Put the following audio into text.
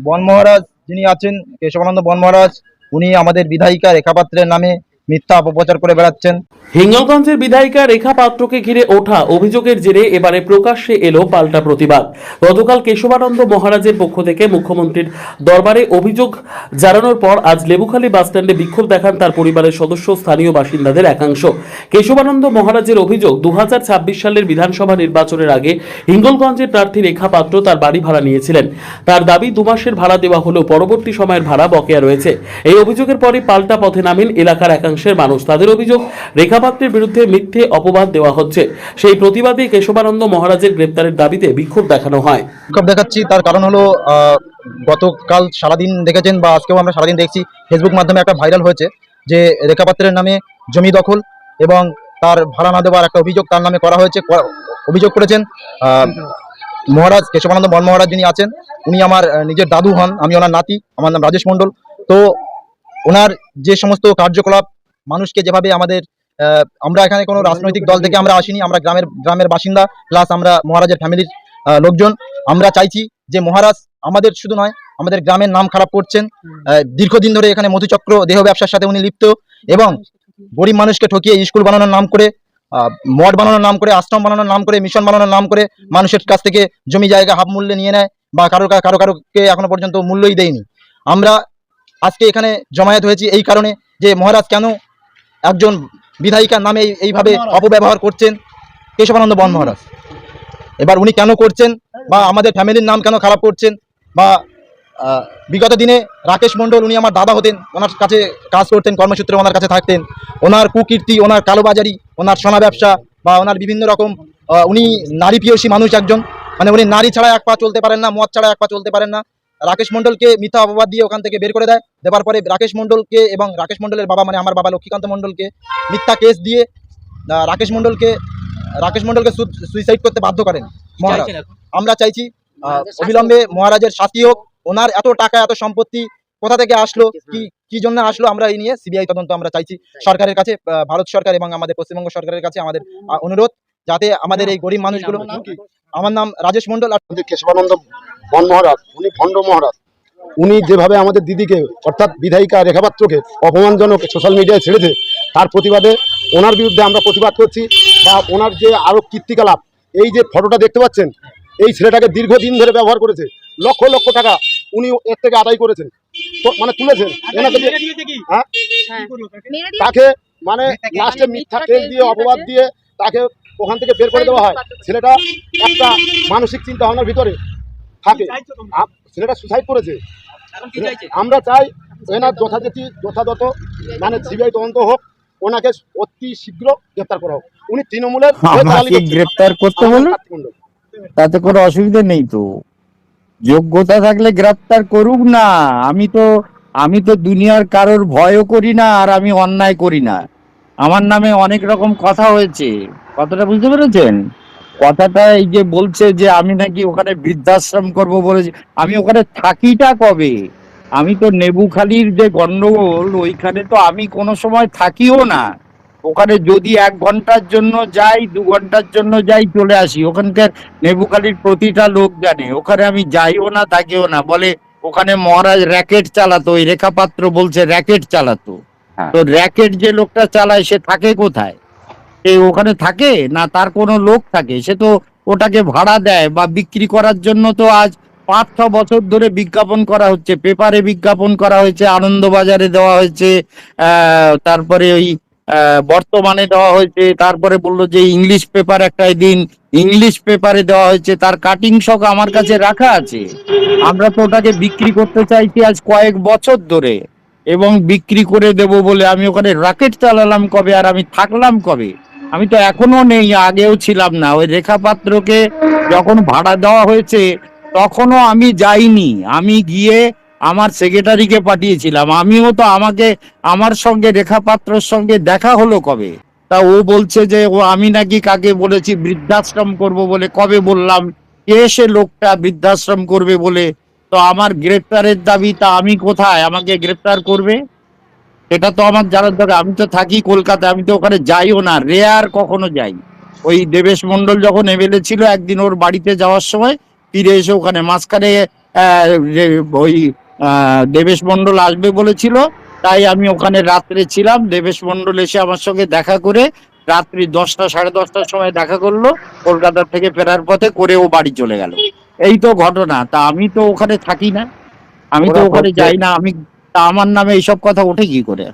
বন মহারাজ যিনি আছেন, কেশবানন্দ বন মহারাজ, উনি আমাদের বিধায়িকা রেখা পাত্রের নামে মিথ্যা অপপ্রচার করে বেড়াচ্ছেন। হিঙ্গলগঞ্জের বিধায়িকা রেখা পাত্রকে ঘিরে ওঠা অভিযোগের জেরে এবারে প্রকাশ্যে এলো পাল্টা প্রতিবাদ। গতকাল কেশবানন্দ মহারাজের পক্ষ থেকে মুখ্যমন্ত্রীর দরবারে অভিযোগ জানানোর পর আজ লেবুখালী বাসস্ট্যান্ডে বিক্ষোভ দেখান তার পরিবারের সদস্য, স্থানীয় বাসিন্দাদের একাংশ। কেশবানন্দ মহারাজের অভিযোগ, 2026 সালের বিধানসভা নির্বাচনের আগে হিঙ্গলগঞ্জের প্রার্থী রেখা পাত্র তার বাড়ি ভাড়া নিয়েছিলেন। তার দাবি 2 মাসের ভাড়া দেওয়া হলেও পরবর্তী সময়ের ভাড়া বকেয়া রয়েছে। এই অভিযোগের পরই পাল্টা পথে নামেন এলাকার একাংশের মানুষ। তাদের অভিযোগ, রেখা পাত্রের বিরুদ্ধে মিথ্যে অপবাদ দেওয়া হচ্ছে। সেই প্রতিবাদে কেশবানন্দ মহারাজের গ্রেপ্তারের দাবিতে বিক্ষোভ দেখানো হয়। বিক্ষোভ দেখাচ্ছি তার কারণ হলো, গতকাল সারাদিন দেখেছেন বা আজকেও আমরা সারাদিন দেখছি, ফেসবুক মাধ্যমে একটা ভাইরাল হয়েছে যে রেখা পাত্রের নামে জমি দখল এবং তার ভাড়া না দেওয়ার একটা অভিযোগ তার নামে করা হয়েছে। অভিযোগ করেছেন মহারাজ, কেশবানন্দ বন মহারাজ যিনি আছেন, উনি আমার নিজের দাদু হন, আমি ওনার নাতি, আমার নাম রাজেশ মণ্ডল। তো ওনার যে সমস্ত কার্যকলাপ, মানুষকে যেভাবে আমরা এখানে কোনো রাজনৈতিক দল থেকে আমরা আসিনি, আমরা গ্রামের বাসিন্দা, প্লাস আমরা মহারাজের ফ্যামিলির লোকজন। আমরা চাইছি যে মহারাজ আমাদের শুধু নয়, আমাদের গ্রামের নাম খারাপ করছেন। দীর্ঘদিন ধরে এখানে মধুচক্র দেহ ব্যবসার সাথে উনি লিপ্ত এবং গরিব মানুষকে ঠকিয়ে স্কুল বানানোর নাম করে, মঠ বানানোর নাম করে, আশ্রম বানানোর নাম করে, মিশন বানানোর নাম করে মানুষের কাছ থেকে জমি জায়গা হাফ মূল্যে নিয়ে নেয় বা কারোকে এখনো পর্যন্ত মূল্যই দেয়নি। আমরা আজকে এখানে জমায়েত হয়েছি এই কারণে যে মহারাজ কেন একজন বিধায়িকার নামে এইভাবে অপব্যবহার করছেন, কেশবানন্দ বন মহারাজ। এবার উনি কেন করছেন বা আমাদের ফ্যামিলির নাম কেন খারাপ করছেন, বা বিগত দিনে রাকেশ মণ্ডল, উনি আমার দাদা হতেন, ওনার কাছে কাজ করতেন, কর্মসূত্রে ওনার কাছে থাকতেন। ওনার কুকীর্তি, ওনার কালোবাজারি, ওনার সোনা ব্যবসা বা ওনার বিভিন্ন রকম, উনি নারী প্রিয়সী মানুষ একজন, মানে উনি নারী ছাড়া এক পা চলতে পারেন না, মদ ছাড়া এক পা চলতে পারেন না। রাকেশ মণ্ডলকে মিথ্যা অপবাদ দিয়ে ওখান থেকে বের করে দেওয়ার পরে রাকেশ মণ্ডলকে এবং রাকেশ মণ্ডলের বাবা, মানে আমার বাবা লক্ষ্মীকান্ত মণ্ডলকে মিথ্যা কেস দিয়ে রাকেশ মণ্ডলকে সুইসাইড করতে বাধ্য করেন মহারাজ। আমরা চাইছি অবিলম্বে মহারাজের শাস্তি হোক। ওনার এত টাকা, এত সম্পত্তি কোথা থেকে আসলো, কি জন্য আসলো, আমরা এই নিয়ে সিবিআই তদন্ত আমরা চাইছি সরকারের কাছে, ভারত সরকার এবং আমাদের পশ্চিমবঙ্গ সরকারের কাছে আমাদের অনুরোধ, যাতে আমাদের এই গরিব মানুষগুলো। আমার নাম রাজেশ মণ্ডল। আর কেশবানন্দ বন মহারাজ, উনি ভণ্ড মহারাজ। উনি যেভাবে আমাদের দিদিকে, অর্থাৎ বিধায়িকা রেখা পাত্রকে অপমানজনক সোশ্যাল মিডিয়ায় ছেড়েছে, তার প্রতিবাদে ওনার বিরুদ্ধে আমরা প্রতিবাদ করছি। বা ওনার যে আরো কীর্তিকলাপ, এই যে ফটোটা দেখতে পাচ্ছেন, এই ছেলেটাকে দীর্ঘদিন ধরে ব্যবহার করেছে, লক্ষ লক্ষ টাকা উনি এর থেকে আদায় করেছেন, তো মানে তুলেছেন তাকে, মানে লাস্টে মিথ্যা কেস দিয়ে, অপবাদ দিয়ে তাকে ওখান থেকে বের করে দেওয়া হয়। ছেলেটা একটা মানসিক চিন্তা ভাবনার ভিতরে থাকে, ছেলেটা সুসাইড করেছে। আমরা চাই এনার যথাযথ মানে সিবিআই তদন্ত হোক, ওনাকে অতি শীঘ্র গ্রেপ্তার করা হোক। উনি তৃণমূলের গ্রেপ্তার করতে বলে তাতে কোনো অসুবিধা নেই, তো যোগ্যতা থাকলে গ্রেপ্তার করুক না। আমি তো দুনিয়ার কারোর ভয়ও করি না, আর আমি অন্যায় করি না। আমার নামে অনেক রকম কথা হয়েছে, কথাটা বুঝতে পেরেছেন? কথাটা এই যে বলছে যে আমি নাকি ওখানে বৃদ্ধাশ্রম করব বলেছি, আমি ওখানে থাকিটা কবে? আমি তো নেবুখালীর যে গন্ডগোল, ওইখানে তো আমি কোনো সময় থাকিও না। ওখানে যদি 1 ঘন্টার জন্য যাই, 2 ঘন্টার জন্য যাই, চলে আসি। ওখানকার নেবুখালীর প্রতিটা লোক জানে, ওখানে আমি যাইও না, থাকিও না। বলে ওখানে মহারাজ র্যাকেট চালাতো, ওই রেখা পাত্র বলছে র্যাকেট চালাতো। তো র্যাকেট যে লোকটা চালায় সে থাকে কোথায়? সে ওখানে থাকে না, তার কোনো লোক থাকে? সে তো ওটাকে ভাড়া দেয় বা বিক্রি করার জন্য। তো আজ 5-6 বছর ধরে বিজ্ঞাপন করা হচ্ছে, পেপারে বিজ্ঞাপন করা হয়েছে, আনন্দবাজারে দেওয়া হয়েছে, তারপরে ওই বর্তমানে দেওয়া হয়েছে, তারপরে বললো যে ইংলিশ পেপার একটা দিন, ইংলিশ পেপারে দেওয়া হয়েছে। তার কাটিং শখ আমার কাছে রাখা আছে। আমরা তো ওটাকে বিক্রি করতে চাইছি আজ কয়েক বছর ধরে, এবং বিক্রি করে দেব বলে আমি ওখানে রকেট চালালাম কবে, আর আমি থাকলাম কবে? আমি তো এখনো নেই, আগেও ছিলাম না। ওই রেখা পাত্রকে যখন ভাড়া দেওয়া হয়েছে তখনও আমি যাইনি, আমি গিয়ে আমার সেক্রেটারিকে পাঠিয়েছিলাম। আমিও তো আমার সঙ্গে রেখা পাত্রর সঙ্গে দেখা হলো কবে? তা ও বলছে যে আমি নাকি কাকে বলেছি বৃদ্ধাশ্রম করব বলে। কবে বললাম? কে সে লোকটা বৃদ্ধাশ্রম করবে বলে? তো আমার গ্রেপ্তারের দাবি, তা আমি কোথায়? আমাকে গ্রেপ্তার করবে সেটা তো আমার জানার দরকার। আমি তো থাকি কলকাতায়, আমি তো ওখানে যাইও না, রেয়ার কখনো যাই। ওই দেবেশ মন্ডল যখন এমএলএ ছিল, একদিন ওর বাড়িতে যাওয়ার সময় ফিরে এসে ওখানে মাঝখানে যে ওই দেবেশ মন্ডল আসবে বলেছিল, তাই আমি ওখানে রাত্রে ছিলাম। দেবেশ মন্ডল এসে আমার সঙ্গে দেখা করে রাত্রি 10টা 10:30টার সময় দেখা করলো, কলকাতা থেকে ফেরার পথে করে ও বাড়ি চলে গেল। এই তো ঘটনা। তা আমি তো ওখানে থাকি না, আমি তো ওরা ওখানে ভাবছে- যাই না, তা আমার নামে এইসব কথা ওঠে কি করে?